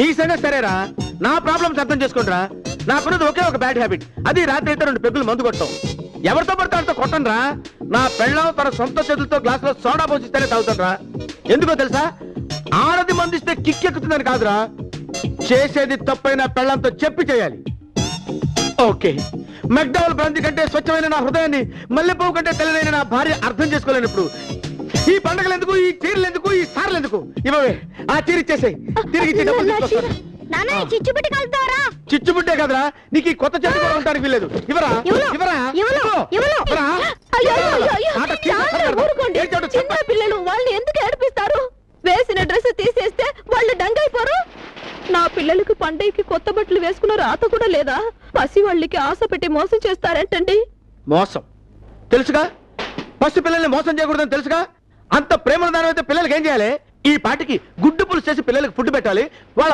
నీ సంగతి సరేరా, నా ప్రాబ్లమ్స్ అర్థం చేసుకుంటరా. నాకున్నది ఒకే ఒక బ్యాడ్ హ్యాబిట్, అది రాత్రి అయితే 2 పెగ్గులు మందు కొట్టం. ఎవరితో పడితే అంత కొట్టనరా. నా పెళ్ళం తన సొంత చేతులతో గ్లాస్ లో సోడా పోసిస్తేనే తాగుతానరా. ఎందుకో తెలుసా, ఆడది మందిస్తే కిక్కెక్కుతుందని కాదురా, చేసేది తప్పైన పెళ్ళంతో చెప్పి చేయాలి. ఓకే, మెక్డవల్ బ్రాంతి కంటే స్వచ్ఛమైన నా హృదయాన్ని మల్లెపువ్వు కంటే తెల్లనైన నా భార్య అర్థం చేసుకోలేనప్పుడు ఈ పండుగలు ఎందుకు, ఈ చీరలు ఎందుకు, ఈ సార్లు ఎందుకు? ఇవ్వవే, ఆ చీర ఇచ్చేసేయ్. తిరిగి చిచ్చుబుట్టే కదరా, నీకు ఈ కొత్త చెట్టు కూడా ఉండడానికి వీల్లేదు. ఇవరా ఇవరా చిన్న పిల్లలు వాళ్ళు ఎందుకు ఏడిపిస్తారు? వేసిన డ్రెస్ తీసేస్తే వాళ్ళు డంగైపోరు. నా పిల్లలకి పండగకి కొత్త బట్టలు వేసుకున్న రాత కూడా లేదా? పసి వాళ్ళకి ఆశ పెట్టి మోసం చేస్తారేంటండి? మోసం తెలుసుగా, పసి పిల్లల్ని మోసం చేయకూడదని తెలుసుగా. అంత ప్రేమ దాని అయితే పిల్లలకి ఏం చేయాలి? ఈ పాటికి గుడ్డు పులుసు చేసి పిల్లలకి ఫుడ్ పెట్టాలి. వాళ్ళ